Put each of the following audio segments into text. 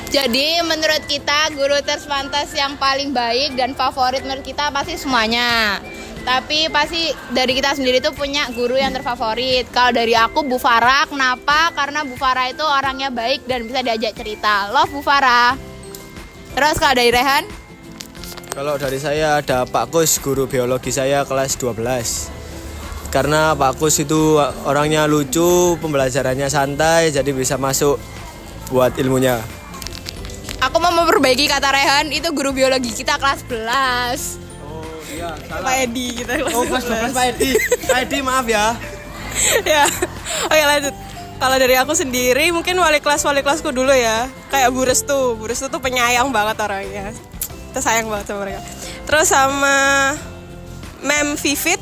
Jadi menurut kita guru terpantas yang paling baik dan favorit menurut kita pasti semuanya. Tapi pasti dari kita sendiri tuh punya guru yang terfavorit. Kalau dari aku Bu Farah, kenapa? Karena Bu Farah itu orangnya baik dan bisa diajak cerita. Love Bu Farah. Terus kalau dari Rehan? Kalau dari saya ada Pak Kus, guru biologi saya kelas 12. Karena Pak Kus itu orangnya lucu, pembelajarannya santai, jadi bisa masuk buat ilmunya. Aku mau memperbaiki kata Rehan, itu guru biologi kita kelas 11. Oh iya, salah. Pak Edi kita kelas 11. Pak Edi. Pak Edi maaf ya. Ya, oke lanjut. Kalau dari aku sendiri mungkin wali kelasku dulu ya. Kayak Bu Restu tuh penyayang banget orangnya. Kita sayang banget sama mereka. Terus sama Mem Vivit.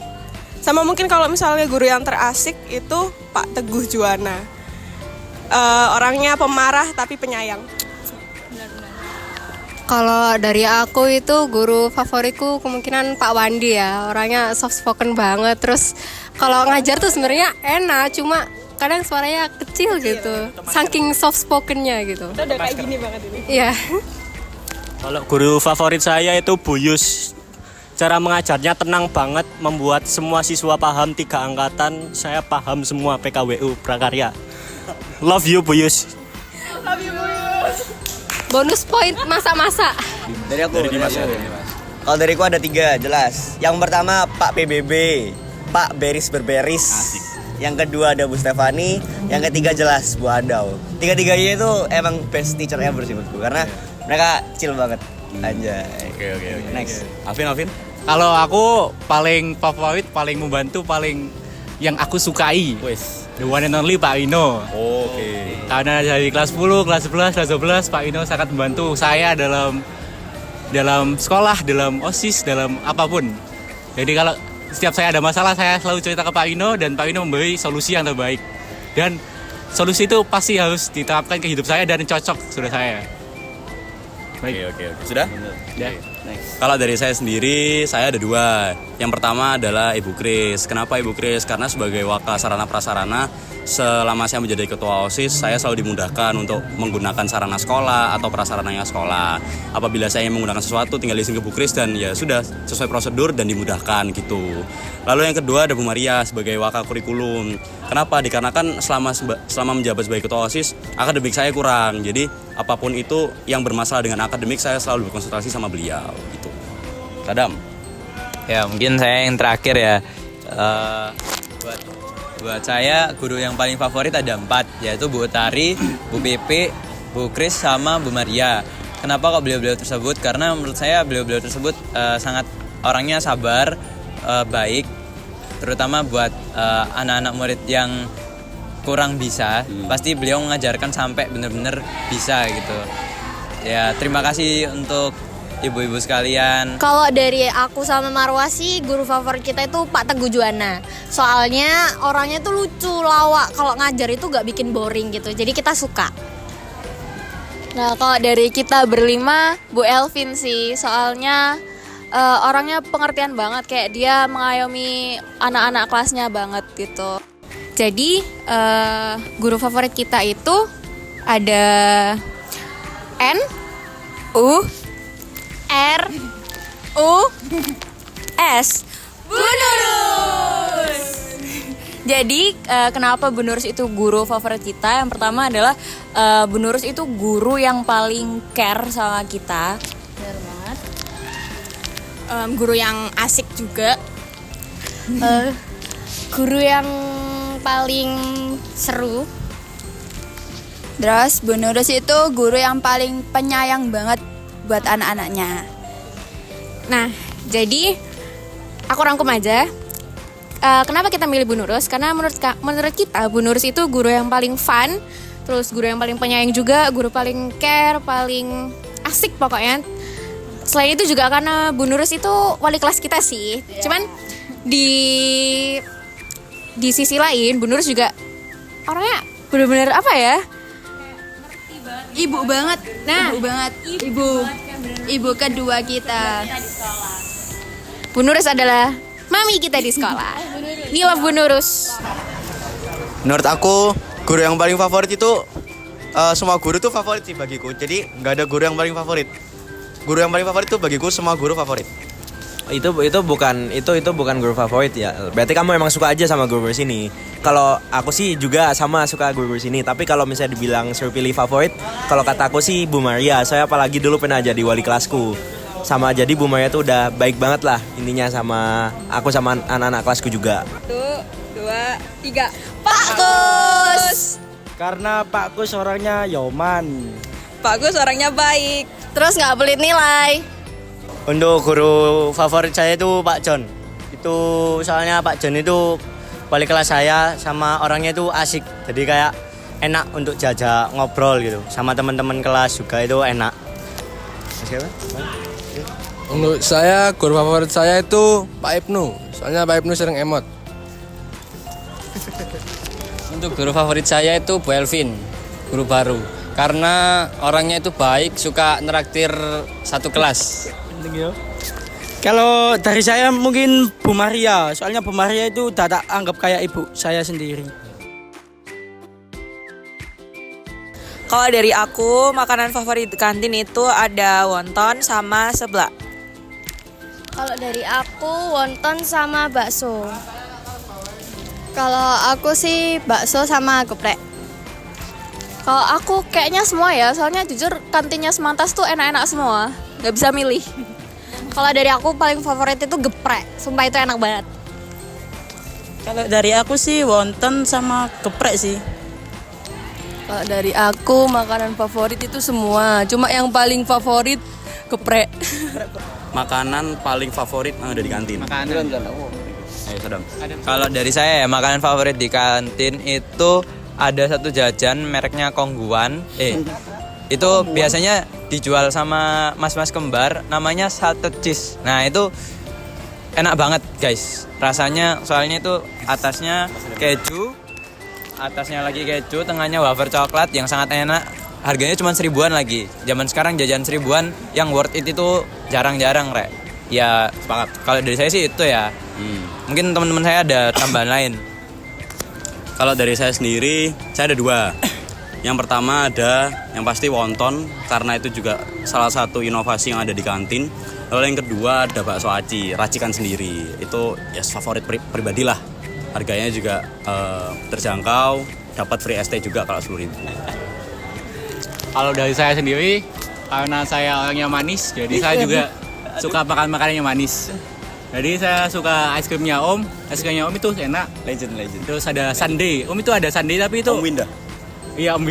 Sama mungkin kalau misalnya guru yang terasik itu Pak Teguh Juwana. Orangnya pemarah tapi penyayang. Kalau dari aku itu guru favoritku kemungkinan Pak Wandi ya. Orangnya soft spoken banget. Terus kalau ngajar tuh sebenarnya enak, cuma kadang suaranya kecil gitu. Saking soft spokennya gitu. Kita udah kayak gini banget ini. Iya. Kalau guru favorit saya itu Bu Yus. Cara mengajarnya tenang banget, membuat semua siswa paham 3 angkatan. Saya paham semua PKWU Prakarya. Love you Bu Yus. Love you Bu Yus. Bonus point masa-masa. Dari aku. Kalau dariku ada 3 jelas. Yang pertama Pak PBB, Pak Beris Berberis. Asik. Yang kedua ada Bu Stefani, yang ketiga jelas Bu Adau. 3-3-nya itu emang best teacher ever sih menurutku karena mereka chill banget. Anjay. Oke. Next. Alvin. Kalau aku paling favorit, paling membantu, paling yang aku sukai. Wes. The one and only Pak Ino. Oke. Karena dari kelas 10, kelas 11, kelas 12 Pak Ino sangat membantu saya dalam sekolah, dalam OSIS, dalam apapun. Jadi kalau setiap saya ada masalah, saya selalu cerita ke Pak Ino dan Pak Ino memberi solusi yang terbaik. Dan solusi itu pasti harus diterapkan ke hidup saya dan cocok sudah saya. Baik. Oke. Sudah? Ya. Kalau dari saya sendiri, saya ada 2. Yang pertama adalah Ibu Kris. Kenapa Ibu Kris? Karena sebagai wakil sarana prasarana, selama saya menjadi ketua OSIS, saya selalu dimudahkan untuk menggunakan sarana sekolah atau prasarananya sekolah. Apabila saya ingin menggunakan sesuatu, tinggal izin ke Bu Kris dan ya sudah sesuai prosedur dan dimudahkan gitu. Lalu yang kedua ada Bu Maria sebagai wakil kurikulum. Kenapa? Dikarenakan selama menjabat sebagai ketua OSIS, akademik saya kurang. Jadi apapun itu yang bermasalah dengan akademik, saya selalu berkonsultasi sama beliau gitu. Kadam. Ya mungkin saya yang terakhir ya. Buat saya guru yang paling favorit ada 4, yaitu Bu Utari, Bu Pepe, Bu Kris sama Bu Maria. Kenapa kok beliau-beliau tersebut? Karena menurut saya beliau-beliau tersebut sangat orangnya sabar, baik, terutama buat anak-anak murid yang kurang bisa. Pasti beliau mengajarkan sampai benar-benar bisa gitu. Ya terima kasih untuk ibu-ibu sekalian. Kalau dari aku sama Marwa sih, guru favorit kita itu Pak Teguh Juwana. Soalnya orangnya tuh lucu, lawak. Kalau ngajar itu gak bikin boring gitu. Jadi kita suka. Nah kalau dari kita berlima, Bu Elvin sih. Soalnya orangnya pengertian banget. Kayak dia mengayomi anak-anak kelasnya banget gitu. Jadi guru favorit kita itu ada N U R U S, Bu Nurus. Jadi kenapa Bu Nurus itu guru favorit kita? Yang pertama adalah Bu Nurus itu guru yang paling care sama kita. Benar banget. Guru yang asik juga. Guru yang paling seru. Terus Bu Nurus itu guru yang paling penyayang banget buat anak-anaknya. Nah, jadi aku rangkum aja. Kenapa kita milih Bu Nurus? Karena menurut kita Bu Nurus itu guru yang paling fun, terus guru yang paling penyayang juga, guru paling care, paling asik pokoknya. Selain itu juga karena Bu Nurus itu wali kelas kita sih. Cuman di sisi lain Bu Nurus juga orangnya benar-benar apa ya? Ibu banget. Nah, ibu kedua kita. Bu Nurus adalah mami kita di sekolah. We love Bu Nurus. Menurut aku, guru yang paling favorit itu semua guru tuh favorit sih bagiku. Jadi nggak ada guru yang paling favorit. Guru yang paling favorit tuh bagiku semua guru favorit. Itu bukan guru favorit ya. Berarti kamu emang suka aja sama guru sini. Kalau aku sih juga sama suka guru sini. Tapi kalau misalnya dibilang suruh pilih favorit, kalau kata aku sih Bu Maria. Saya apalagi dulu pernah jadi wali kelasku. Sama jadi Bu Maria tuh udah baik banget lah intinya sama aku sama anak-anak kelasku juga. 1, 2, 3. Pak Gus. Karena Pak Gus orangnya yoman. Pak Gus orangnya baik. Terus nggak pelit nilai. Untuk guru favorit saya itu Pak John. Itu soalnya Pak John itu wali kelas saya, sama orangnya itu asik. Jadi kayak enak untuk jajak ngobrol gitu. Sama teman-teman kelas juga itu enak. Siapa? Untuk saya, guru favorit saya itu Pak Ibnu. Soalnya Pak Ibnu sering emot. Untuk guru favorit saya itu Bu Elvin, guru baru. Karena orangnya itu baik, suka neraktir satu kelas. Kalau dari saya mungkin Bu Maria. Soalnya Bu Maria itu udah tak anggap kayak ibu saya sendiri. Kalau dari aku, makanan favorit di kantin itu ada wonton sama seblak. Kalau dari aku wonton sama bakso. Kalau aku sih bakso sama geprek. Kalau aku kayaknya semua ya, soalnya jujur kantinnya Semantas tuh enak-enak semua, nggak bisa milih. Kalau dari aku paling favorit itu geprek. Sumpah itu enak banget. Kalau dari aku sih wonton sama geprek sih. Kalau dari aku, makanan favorit itu semua. Cuma yang paling favorit geprek. Makanan paling favorit yang ada di kantin. Ayo Sadam. Kalau dari saya ya, makanan favorit di kantin itu ada satu jajan mereknya Kongguan. Itu biasanya dijual sama mas-mas kembar, namanya salted cheese. Nah itu enak banget guys rasanya, soalnya itu atasnya keju, atasnya lagi keju, tengahnya wafer coklat yang sangat enak. Harganya cuma 1000-an lagi. Zaman sekarang jajan 1000-an yang worth it itu jarang-jarang, Rek. Ya, sepakat. Kalau dari saya sih itu ya. Mungkin teman-teman saya ada tambahan lain. Kalau dari saya sendiri, saya ada 2. Yang pertama ada yang pasti wonton, karena itu juga salah satu inovasi yang ada di kantin. Lalu yang kedua ada bakso aci, racikan sendiri. Itu ya favorit pribadi lah. Harganya juga terjangkau, dapat free ST juga kalau 10.000. Kalau dari saya sendiri, karena saya orangnya manis, jadi saya juga suka makan makanan yang manis. Jadi saya suka es krimnya Om. Es krimnya Om itu enak. Legend. Terus ada sundae. Om itu ada sundae tapi itu. Om Winda. Iya Om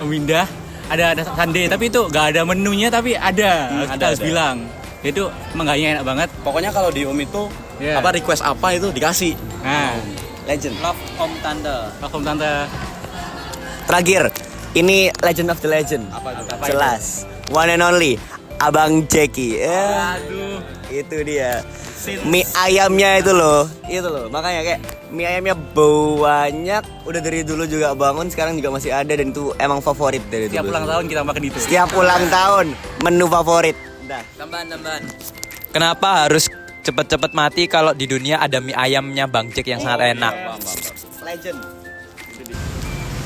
Winda. Ada sundae tapi itu nggak ada menunya tapi ada. Kita harus bilang. Itu mengganya enak banget. Pokoknya kalau di Om itu apa request apa itu dikasih. Nah, legend. Love Om Tante. Terakhir, ini legend of the legend. Apa Jelas. One and only Abang Jeki. Aduh. Itu dia. Mie ayamnya itu loh. Makanya kayak mie ayamnya banyak. Udah dari dulu juga bangun, sekarang juga masih ada, dan itu emang favorit dari Setiap dulu. ulang tahun kita makan itu. Setiap ulang tahun menu favorit. Dah. Tambahan. Kenapa harus cepet-cepet mati kalau di dunia ada mie ayamnya Bang Jack yang sangat enak? Legend.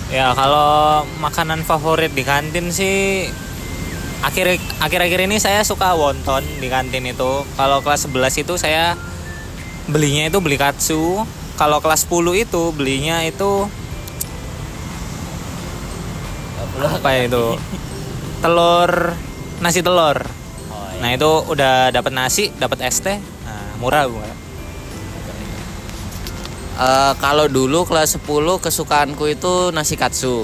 Ya kalau makanan favorit di kantin sih akhir-akhir ini saya suka wonton di kantin itu. Kalau kelas 11 itu saya belinya itu beli katsu. Kalau kelas 10 itu belinya itu apa ya itu? Nasi telur. Nah, itu udah dapat nasi, dapat es teh. Nah, murah bukan? Kalau dulu kelas 10 kesukaanku itu nasi katsu.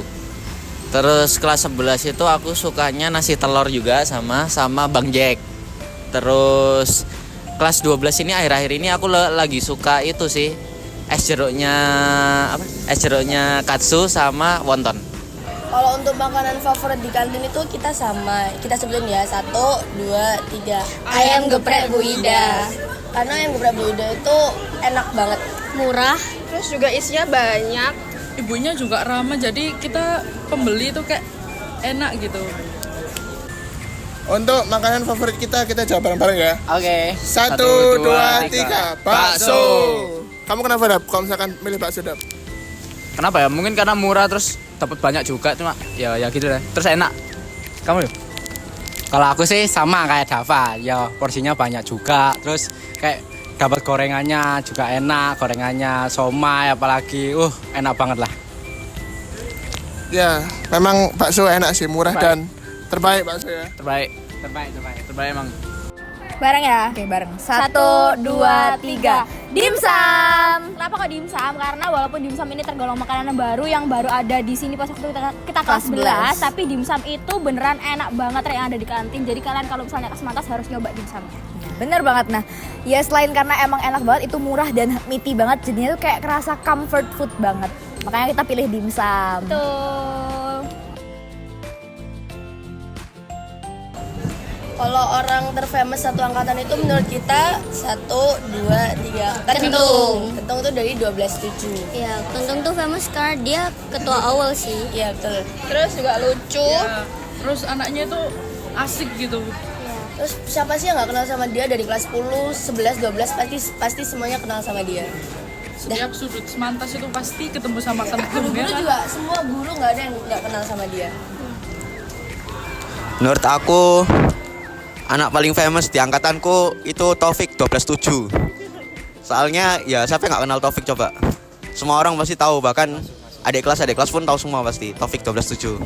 Terus kelas 11 itu aku sukanya nasi telur juga sama Bang Jack. Terus kelas 12 ini akhir-akhir ini aku lagi suka itu sih. Es jeruknya katsu sama wonton. Kalau untuk makanan favorit di kantin itu kita sebutin ya 1, 2, 3. Ayam geprek Bu Ida. Karena ayam geprek Bu Ida itu enak banget, Murah, terus juga isinya banyak. Ibunya juga ramah, jadi kita pembeli itu kayak enak gitu. Untuk makanan favorit kita jawab bareng-bareng ya. Oke. 1, 2, 3. Bakso. Kamu kenapa Dap? Kalau misalkan milih bakso Dap? Kenapa ya? Mungkin karena murah terus dapat banyak juga, cuma ya gitu deh. Terus enak. Kamu yuk? Kalau aku sih sama kayak Dava, ya porsinya banyak juga. Terus kayak dapat gorengannya juga enak, gorengannya somai apalagi, enak banget lah. Ya, memang bakso enak sih, murah dan terbaik bakso ya. Terbaik emang. Bareng ya? Oke, bareng. 1, 2, 3. Dimsum. Kenapa kok dimsum? Karena walaupun dimsum ini tergolong makanan baru yang baru ada di sini pas waktu kita kelas 11, tapi dimsum itu beneran enak banget yang ada di kantin. Jadi kalian kalau misalnya ke Semantas harus nyoba dimsumnya. Bener banget. Nah, ya selain karena emang enak banget, itu murah dan meaty banget, jadinya tuh kayak kerasa comfort food banget. Makanya kita pilih dimsum. Betul. Kalau orang terfamous satu angkatan itu menurut kita 1, 2, 3 Kentung. Kentung tuh dari 12/7. Iya, Kentung tuh famous karena dia ketua awal sih. Iya betul. Terus juga lucu. Ya, terus anaknya tuh asik gitu. Terus siapa sih yang nggak kenal sama dia dari kelas 10, 11, 12 pasti semuanya kenal sama dia. Setiap sudut Semantas itu pasti ketemu sama Kentung. Guru juga, semua guru nggak ada yang nggak kenal sama dia. Menurut aku anak paling famous di angkatanku itu Taufik 12/7. Soalnya ya siapa yang nggak kenal Taufik coba? Semua orang pasti tahu, bahkan adik kelas pun tahu semua pasti Taufik 12/7.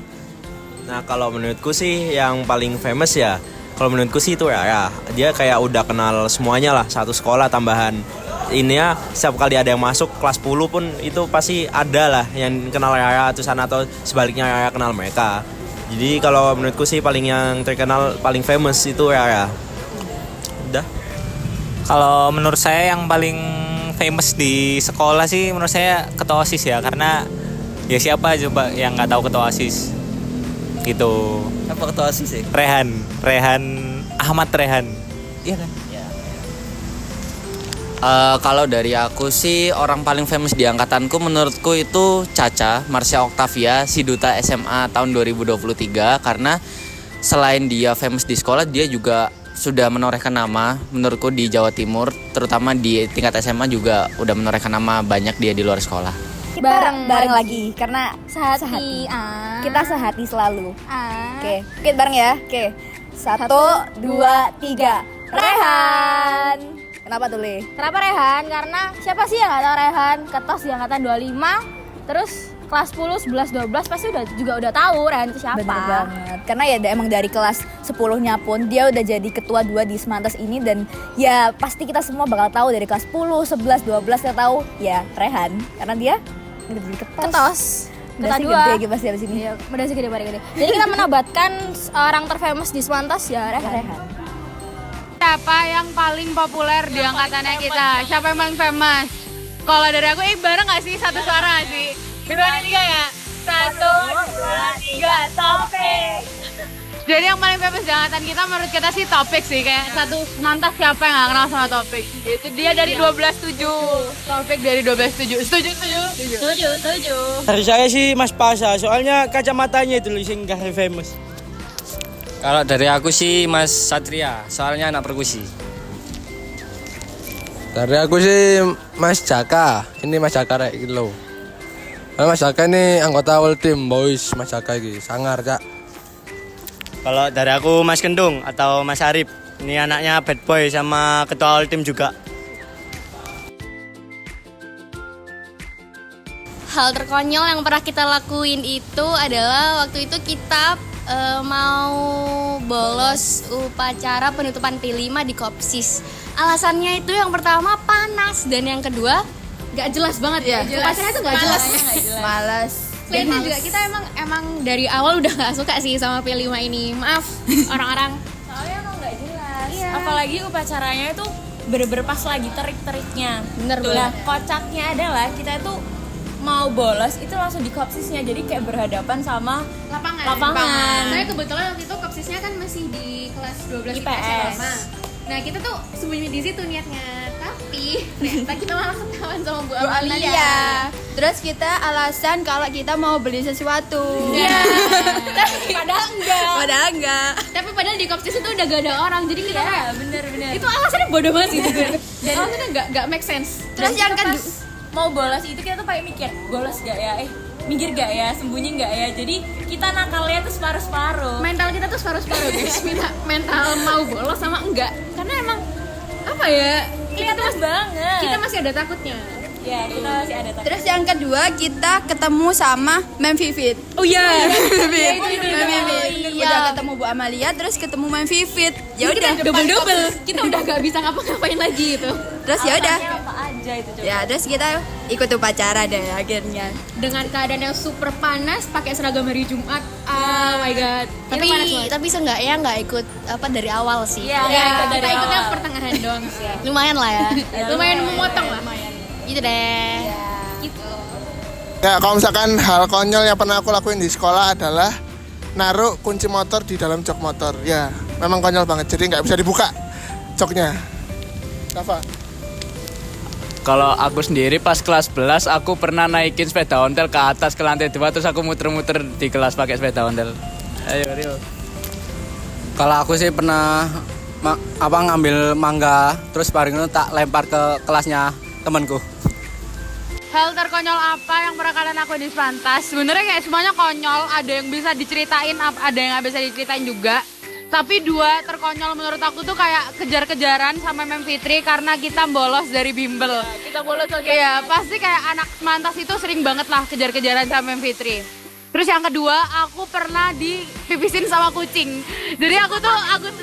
Nah kalau menurutku sih yang paling famous ya, kalau menurutku sih itu Rara. Dia kayak udah kenal semuanya lah, satu sekolah tambahan. Ini ya setiap kali ada yang masuk kelas 10 pun itu pasti ada lah yang kenal Rara atau sana atau sebaliknya Rara kenal mereka. Jadi kalau menurutku sih paling yang terkenal, paling famous itu Rara. Udah. Kalau menurut saya yang paling famous di sekolah sih menurut saya ketua OSIS ya, karena ya siapa coba yang nggak tahu ketua OSIS gitu. Apa ketua OSIS sih? Rehan Ahmad Rehan. Iya kan? Kalau dari aku sih orang paling famous di angkatanku menurutku itu Caca Marsha Octavia, si duta SMA tahun 2023, karena selain dia famous di sekolah, dia juga sudah menorehkan nama menurutku di Jawa Timur, terutama di tingkat SMA juga udah menorehkan nama banyak dia di luar sekolah. Bareng lagi karena sehati. Kita sehati selalu. Oke, bareng ya. Oke. 1, 2, 3. Rehan. Kenapa tuh, Le? Kenapa Rehan? Karena siapa sih yang nggak tahu Rehan? Ketos di angkatan 25, terus kelas 10, 11, 12 pasti juga udah tahu Rehan itu siapa. Bener banget. Karena ya emang dari kelas 10-nya pun dia udah jadi ketua 2 di Semantas ini, dan ya pasti kita semua bakal tahu dari kelas 10, 11, 12 kita tahu ya Rehan. Karena dia udah jadi ketos. Ketua 2. Gede pasti habis ini. Iya, udah segede gede. Jadi kita menobatkan orang terfamous di Semantas ya Rehan. Siapa yang paling populer di angkatannya kita? Siapa yang paling famous? Kalau dari aku, bareng gak sih? Satu suara gak sih? 2, 3 ya? 1, 2, 3, Topik. Jadi yang paling famous di angkatan kita menurut kita sih Topik sih. Kayak satu Semantas siapa yang gak kenal sama Topik? Itu dia dari 12/7. Topik dari 12/7. Setuju? Dari saya sih Mas Pasa, soalnya kacamatanya itu yang gak famous. Kalau dari aku sih Mas Satria, soalnya anak perkusi. Dari aku sih Mas Jaka. Ini Mas Jaka rek gitu loh. Karena Mas Jaka ini anggota awal tim boys. Mas Jaka ini sangar, Cak. Kalau dari aku Mas Kendung atau Mas Arif. Ini anaknya bad boy sama ketua awal tim juga. Hal terkonyol yang pernah kita lakuin itu adalah waktu itu kita mau bolos upacara penutupan P5 di Kopsis. Alasannya itu yang pertama panas, dan yang kedua gak jelas banget ya. Upacaranya tuh gak jelas. Males. Selain juga kita emang dari awal udah gak suka sih sama P5 ini. Maaf orang-orang. Soalnya emang gak jelas. Iya. Apalagi upacaranya itu bener-bener pas lagi terik-teriknya. Bener. Nah, kocaknya adalah kita itu mau bolos itu langsung di Kopsisnya, jadi kayak berhadapan sama lapangan. Saya kebetulan waktu itu Kopsisnya kan masih di kelas 12 IPS. Nah kita tuh sembunyi di situ niatnya, tapi ternyata kita malah ketahuan sama Bu Amalia. Amalia. Terus kita alasan kalau kita mau beli sesuatu. Iya. Padahal enggak. Tapi padahal di Kopsis itu udah gak ada orang, jadi kita kayak bener. itu alasannya bodoh banget sih gitu. Dan alasannya gak make sense. Terus yang kan mau bolos itu kita tuh pakai mikir, bolos gak ya? minggir gak ya, sembunyi gak ya. Jadi kita nakalnya tuh separuh-separuh. Mental kita tuh separuh-separuh guys. Mental mau bolos sama enggak. Karena emang apa ya? Kelihatan banget. Kita masih ada takutnya. Ya, kita masih ada takut. Terus yang kedua kita ketemu sama Mem Vivit. Oh iya. Mem Vivit. Udah ketemu Bu Amalia, terus ketemu Mem Vivit. Ya udah Double. Kita udah gak bisa ngapa-ngapain lagi gitu. Terus ya udah. Apa aja itu coba. Ya, terus kita ikut upacara deh akhirnya. Dengan keadaan yang super panas, pakai seragam hari Jumat. Oh my god. Tapi seenggaknya nggak ikut apa dari awal sih. Iya, kita ikutnya pertengahan doang sih. Lumayan lah ya. Lumayan memotong lah. Gitu deh. Gitu. Ya, kalau misalkan hal konyol yang pernah aku lakuin di sekolah adalah naruh kunci motor di dalam jok motor. Ya, memang konyol banget. Jadi nggak bisa dibuka joknya. Apa? Kalau aku sendiri pas kelas 11 aku pernah naikin sepeda ontel ke atas ke lantai 2 terus aku muter-muter di kelas pakai sepeda ontel. Ayo Rio. Kalau aku sih pernah ngambil mangga terus bareng itu tak lempar ke kelasnya temanku. Hal terkonyol apa yang pernah kalian lakuin di Spantas? Sebenarnya kayak semuanya konyol, ada yang bisa diceritain, ada yang nggak bisa diceritain juga. Tapi dua terkonyol menurut aku tuh kayak kejar-kejaran sama Mem Fitri karena kita bolos dari bimbel. Kita bolos lagi. Iya, pasti kayak anak Spantas itu sering banget lah kejar-kejaran sama Mem Fitri. Terus yang kedua, aku pernah dipipisin sama kucing. Jadi aku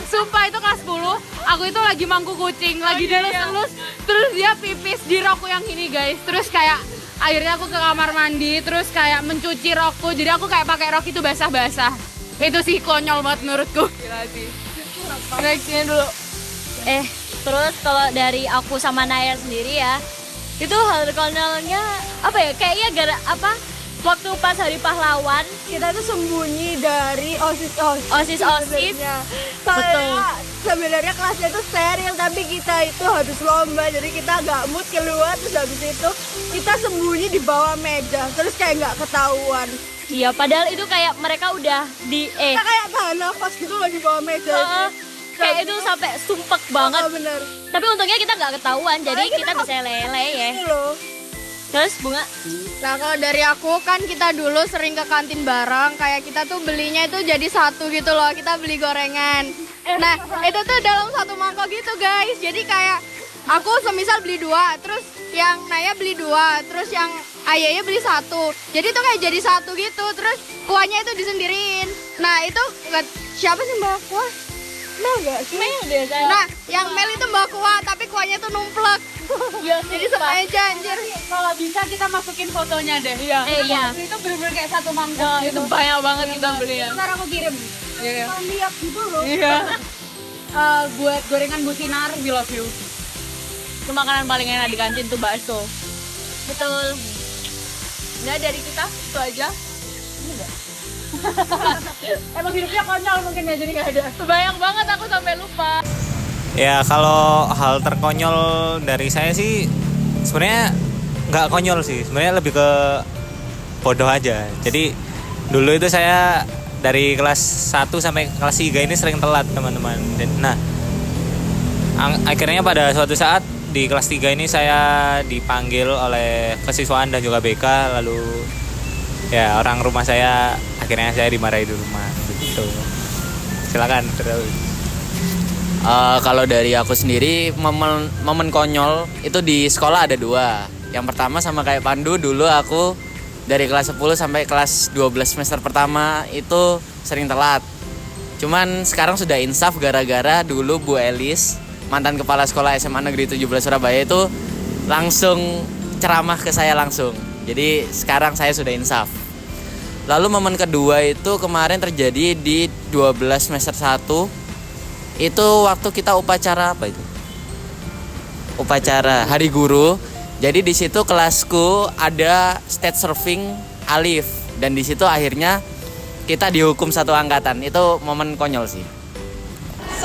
sumpah itu kelas 10, aku itu lagi mangku kucing, lagi delus-delus, terus dia pipis di rokku yang ini guys. Terus kayak akhirnya aku ke kamar mandi, terus kayak mencuci rokku, jadi aku kayak pakai rok itu basah-basah. Itu sih konyol banget menurutku. Gila sih. Nextnya dulu. Terus kalau dari aku sama Naya sendiri ya, itu hal konyolnya apa ya? Kayaknya waktu pas hari pahlawan kita tuh sembunyi dari osis. Betul. Sebenarnya kelasnya itu steril tapi kita itu habis lomba jadi kita nggak mood keluar, terus habis itu kita sembunyi di bawah meja terus kayak nggak ketahuan. Iya, padahal itu kayak mereka udah Kita kayak tahan nafas gitu loh di bawah meja. Kayak itu sampai sumpek banget. Bener. Tapi untungnya kita nggak ketahuan, jadi kita bisa lele ya. Terus Bunga? Nah kalau dari aku kan kita dulu sering ke kantin bareng, kayak kita tuh belinya itu jadi satu gitu loh, kita beli gorengan. Nah itu tuh dalam satu mangkok gitu guys, jadi kayak aku semisal beli 2, terus yang Naya beli 2, terus yang Ayahnya beli 1. Jadi tuh kayak jadi satu gitu, terus kuahnya itu disendiriin. Nah itu siapa sih mbak kuah? Mel gak sih? Mel deh saya. Nah yang Mel itu mbak kuah, tapi kuahnya tuh numplek. Ya, jadi sama aja anjir. Kalau bisa kita masukin fotonya deh. Iya. Itu bener-bener kayak satu mangkok. Itu banyak banget kita beli ya. Ntar aku kirim. Iya. Lihat gitu loh. Iya. Buat gorengan Bu Sinar, we love you. Itu makanan paling enak di kantin tuh bakso. Betul. Nah dari kita itu aja. Emang hidupnya konyol mungkin ya, jadi gak ada. Banyak banget aku sampai lupa. Ya kalau hal terkonyol dari saya sih sebenarnya nggak konyol sih, sebenarnya lebih ke bodoh aja. Jadi dulu itu saya dari kelas 1 sampai kelas 3 ini sering telat teman-teman. Nah akhirnya pada suatu saat di kelas 3 ini saya dipanggil oleh kesiswaan dan juga BK, lalu ya orang rumah saya akhirnya saya dimarahi di rumah gitu. Silakan terus. Kalau dari aku sendiri momen konyol itu di sekolah ada 2. Yang pertama sama kayak Pandu, dulu aku dari kelas 10 sampai kelas 12 semester pertama itu sering telat. Cuman sekarang sudah insaf gara-gara dulu Bu Elis, mantan kepala sekolah SMA Negeri 17 Surabaya itu langsung ceramah ke saya langsung. Jadi sekarang saya sudah insaf. Lalu momen kedua itu kemarin terjadi di 12 semester 1. Itu waktu kita upacara apa itu? Upacara Hari Guru. Jadi di situ kelasku ada stage surfing alif dan di situ akhirnya kita dihukum satu angkatan. Itu momen konyol sih.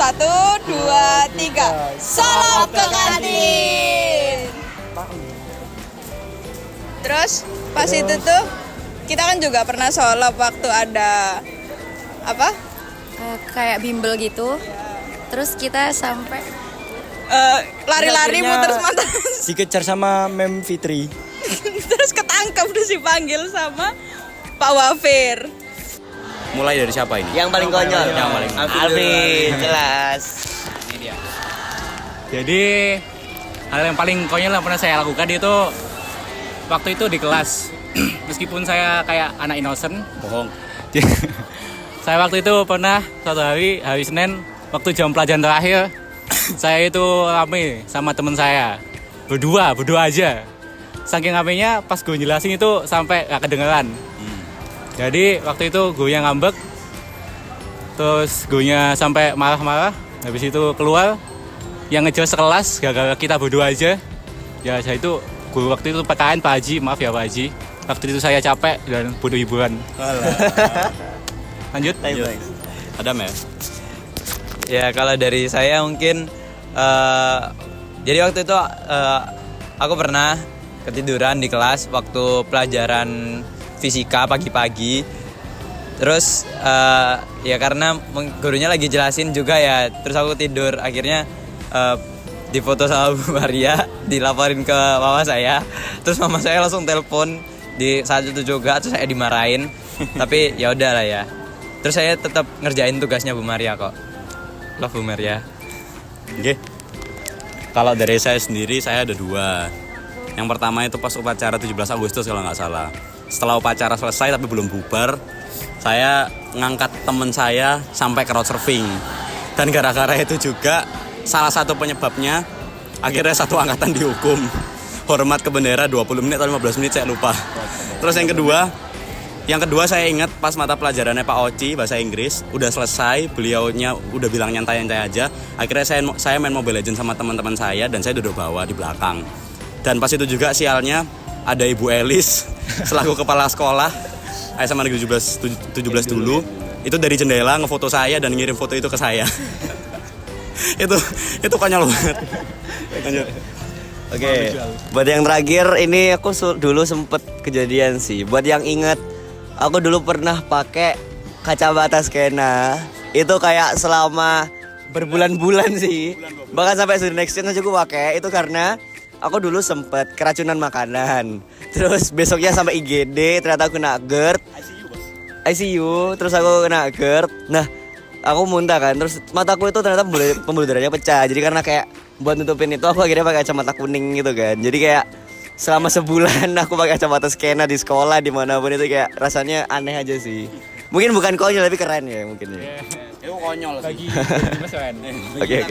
1, 2, 3. Salam ke kantin. Terus pas itu tuh kita kan juga pernah solop waktu ada kayak bimbel gitu. Terus kita sampai lari-lari muter semata dikejar sama Mem Fitri. Terus ketahuan ketangkep terus dipanggil sama Pak Wafir. Mulai dari siapa ini? Yang paling konyol. Yang paling Alvin, jelas. Ini dia. Jadi hal yang paling konyol yang pernah saya lakukan itu waktu itu di kelas. Meskipun saya kayak anak innocent, bohong. Saya waktu itu pernah suatu hari Senin, waktu jam pelajaran terakhir, saya itu rame sama teman saya. Berdua aja. Saking ramenya pas gue jelasin itu sampai gak kedengeran. Jadi waktu itu gue yang ngambek. Terus gue sampai marah-marah. Habis itu keluar. Yang ngejelas sekelas gara-gara kita berdua aja. Ya saya itu guru waktu itu PKN Pak Haji, maaf ya Pak Haji. Waktu itu saya capek dan butuh hiburan. Lanjut. Adam ya? Ya kalau dari saya mungkin jadi waktu itu aku pernah ketiduran di kelas waktu pelajaran fisika pagi-pagi. Terus ya karena gurunya lagi jelasin juga ya, terus aku tidur. Akhirnya difoto sama Bu Maria, dilaporin ke mama saya. Terus mama saya langsung telepon di saat itu juga, terus saya dimarahin. Tapi ya udah lah ya. Terus saya tetap ngerjain tugasnya Bu Maria kok. Love Bu Maria. Oke. Kalau dari saya sendiri, saya ada 2. Yang pertama itu pas upacara 17 Agustus kalau nggak salah. Setelah upacara selesai tapi belum bubar, saya ngangkat teman saya sampai crowd surfing. Dan gara-gara itu juga salah satu penyebabnya akhirnya satu angkatan dihukum. Hormat ke bendera 20 menit atau 15 menit saya lupa. Terus yang kedua saya ingat pas mata pelajarannya Pak Oci bahasa Inggris udah selesai, beliaunya udah bilang nyantai-nyantai aja. Akhirnya saya main Mobile Legends sama teman-teman saya dan saya duduk bawah di belakang. Dan pas itu juga sialnya ada Ibu Elis selaku kepala sekolah SMA Negeri 17 dulu. Itu dari jendela ngefoto saya dan ngirim foto itu ke saya. itu konyol banget. Lanjut. Oke, buat yang terakhir ini aku dulu sempet kejadian sih. Buat yang inget, aku dulu pernah pakai kacamata skena. Itu kayak selama berbulan-bulan sih. Bahkan sampai student exchange aja gue pakai. Itu karena aku dulu sempet keracunan makanan. Terus besoknya sampai IGD, ternyata aku kena GERD. ICU, terus aku kena GERD. Nah, aku muntah kan. Terus mataku itu ternyata pembuluh darahnya pecah. Jadi karena kayak buat nutupin itu aku akhirnya pakai kacamata kuning gitu kan. Jadi kayak selama sebulan aku pakai kacamata skena di sekolah dimanapun itu kayak rasanya aneh aja sih. Mungkin bukan konyol tapi keren ya mungkin ya. Itu konyol sih. Oke.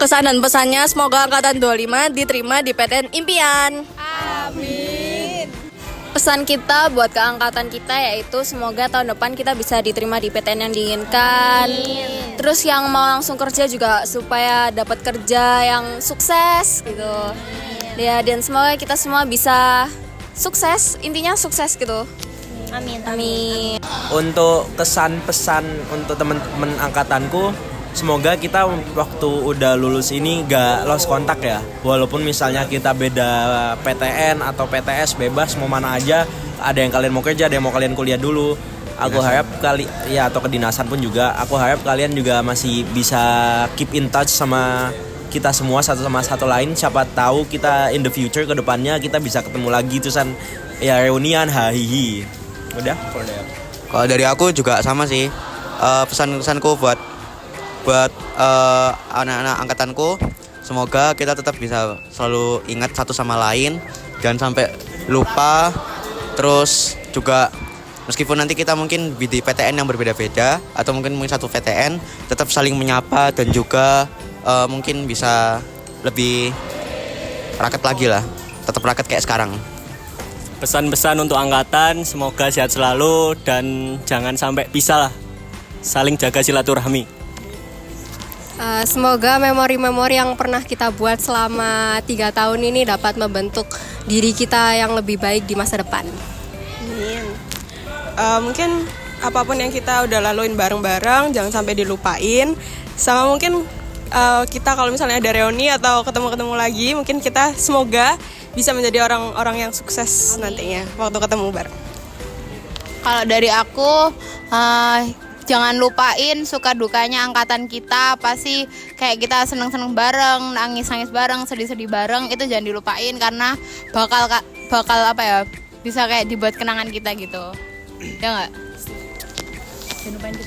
Kesan dan pesannya semoga angkatan 25 diterima di PTN Impian. Amin. Pesan kita buat ke angkatan kita yaitu semoga tahun depan kita bisa diterima di PTN yang diinginkan. Terus yang mau langsung kerja juga supaya dapat kerja yang sukses gitu. Ya, dan semoga kita semua bisa sukses, intinya sukses gitu. Amin. Untuk kesan pesan untuk teman-teman angkatanku, semoga kita waktu udah lulus ini gak lost kontak ya. Walaupun misalnya kita beda PTN atau PTS, bebas mau mana aja. Ada yang kalian mau kerja, ada yang mau kalian kuliah dulu. Aku harap atau kedinasan pun juga. Aku harap kalian juga masih bisa keep in touch sama kita semua satu sama satu lain. Siapa tahu kita in the future ke depannya kita bisa ketemu lagi terusan ya reunian hahihi. Udah? Kalau dari aku juga sama sih. Pesan-pesanku buat anak-anak angkatanku, semoga kita tetap bisa selalu ingat satu sama lain, jangan sampai lupa. Terus juga meskipun nanti kita mungkin di PTN yang berbeda-beda atau mungkin satu PTN, tetap saling menyapa dan juga mungkin bisa lebih raket lagi lah, tetap raket kayak sekarang. Pesan-pesan untuk angkatan, semoga sehat selalu dan jangan sampai pisah lah. Saling jaga silaturahmi. Semoga memori-memori yang pernah kita buat selama 3 tahun ini dapat membentuk diri kita yang lebih baik di masa depan. Mungkin apapun yang kita udah laluin bareng-bareng jangan sampai dilupain. Sama mungkin kita kalau misalnya ada reuni atau ketemu-ketemu lagi, mungkin kita semoga bisa menjadi orang-orang yang sukses nantinya waktu ketemu bareng. Kalau dari aku, jangan lupain suka dukanya angkatan kita. Pasti kayak kita seneng-seneng bareng, nangis-nangis bareng, sedih-sedih bareng, itu jangan dilupain karena bakal apa ya, bisa kayak dibuat kenangan kita gitu. Ya nggak?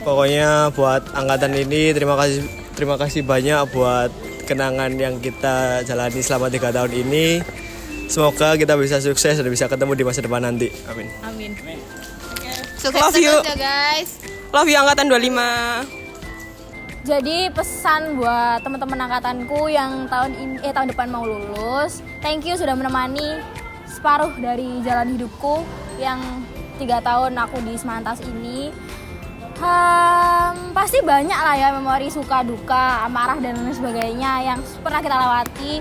Pokoknya buat angkatan ini terima kasih banyak buat kenangan yang kita jalani selama 3 tahun ini. Semoga kita bisa sukses dan bisa ketemu di masa depan nanti. Amin. Amin. Sukses Love you. terus ya guys. Love you angkatan 25. Jadi pesan buat teman-teman angkatanku yang tahun depan mau lulus, thank you sudah menemani separuh dari jalan hidupku yang 3 tahun aku di Semantas ini. Pasti banyak lah ya memori suka duka, amarah dan lain sebagainya yang pernah kita lewati.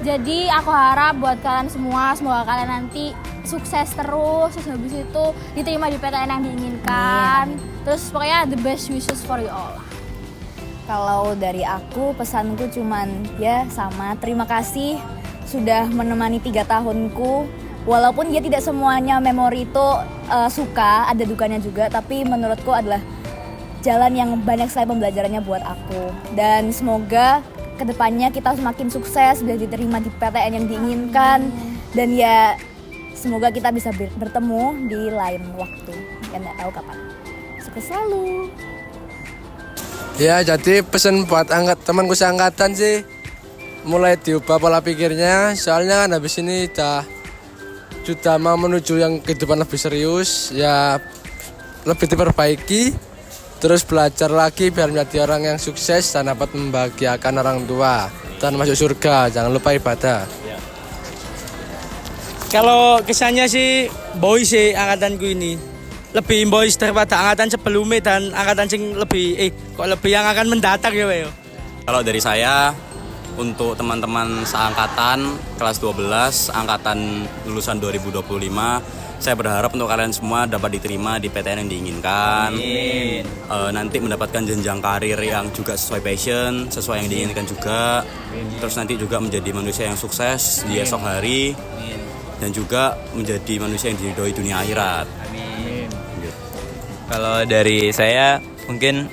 Jadi aku harap buat kalian semua, semoga kalian nanti sukses terus habis itu diterima di PTN yang diinginkan. Terus pokoknya the best wishes for you all. Kalau dari aku pesanku cuman ya sama, terima kasih sudah menemani 3 tahunku. Walaupun dia tidak semuanya memori itu suka, ada dukanya juga, tapi menurutku adalah jalan yang banyak sekali pembelajarannya buat aku. Dan semoga kedepannya kita semakin sukses, bisa diterima di PTN yang diinginkan. Dan ya semoga kita bisa bertemu di lain waktu, yang nggak tahu kapan. Sukses selalu. Ya, jadi pesan buat temanku seangkatan sih, mulai diubah pola pikirnya. Soalnya kan habis ini sudah mau menuju yang kehidupan lebih serius, ya lebih diperbaiki, terus belajar lagi biar menjadi orang yang sukses dan dapat membahagiakan orang tua dan masuk surga. Jangan lupa ibadah. Kalau kesannya sih boys sih angkatanku ini lebih boys daripada angkatan sebelumnya dan angkatan sing lebih yang akan mendatang ya Weo. Kalau dari saya, untuk teman-teman seangkatan kelas 12 angkatan lulusan 2025, saya berharap untuk kalian semua dapat diterima di PTN yang diinginkan. Nanti mendapatkan jenjang karir yang juga sesuai passion, sesuai yang diinginkan juga. Terus nanti juga menjadi manusia yang sukses di esok hari. Dan juga menjadi manusia yang diridhoi dunia akhirat. Kalau dari saya mungkin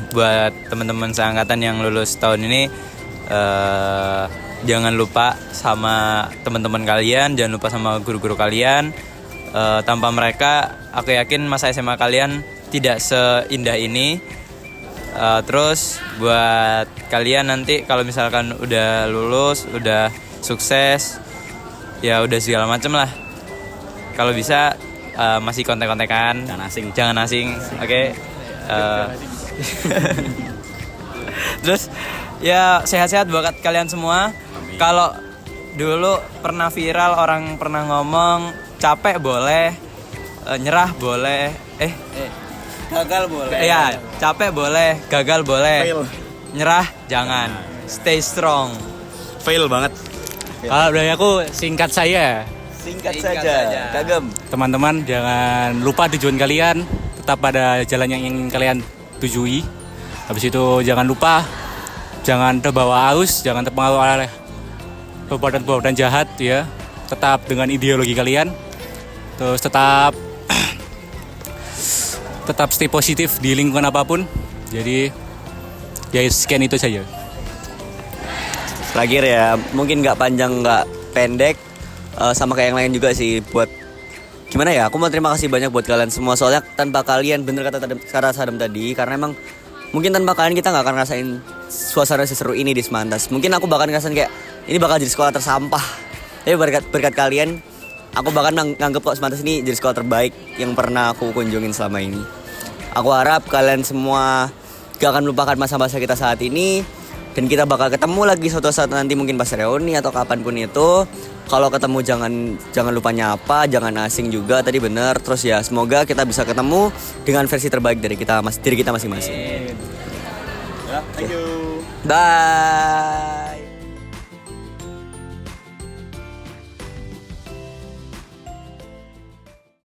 buat teman-teman seangkatan yang lulus tahun ini, jangan lupa sama teman-teman kalian, jangan lupa sama guru-guru kalian. Tanpa mereka, aku yakin masa SMA kalian tidak seindah ini. Terus buat kalian nanti kalau misalkan udah lulus, udah sukses, ya udah segala macem lah. Kalau bisa masih kontek-kontekan, jangan asing, oke? Terus ya sehat-sehat buat kalian semua. Kalau dulu pernah viral, orang pernah ngomong capek boleh, nyerah boleh, gagal boleh. Iya, capek boleh, gagal boleh, nyerah jangan. Stay strong. Fail banget. Kalau dari aku singkat saja. Singkat saja. Kagem. Teman-teman jangan lupa tujuan kalian, tetap pada jalan yang ingin kalian tujui. Habis itu jangan lupa, jangan terbawa arus, jangan terpengaruh oleh perbuatan-perbuatan jahat ya. Tetap dengan ideologi kalian. Terus tetap stay positif di lingkungan apapun. Jadi ya sekian itu saja. Terakhir ya, mungkin nggak panjang nggak pendek, sama kayak yang lain juga sih, buat gimana ya, aku mau terima kasih banyak buat kalian semua. Soalnya tanpa kalian, bener kata Sadam tadi, karena emang mungkin tanpa kalian kita nggak akan ngerasain suasana seseru ini di Semantas. Mungkin aku bahkan ngerasain kayak ini bakal jadi sekolah tersampah, tapi berkat kalian aku bahkan nganggep kok Semantas ini jadi sekolah terbaik yang pernah aku kunjungin selama ini. Aku harap kalian semua gak akan melupakan masa-masa kita saat ini, dan kita bakal ketemu lagi suatu saat nanti, mungkin pas reuni atau kapanpun itu. Kalau ketemu jangan lupa nyapa, jangan asing juga, tadi bener. Terus ya semoga kita bisa ketemu dengan versi terbaik dari diri kita masing-masing. Thank you. Bye.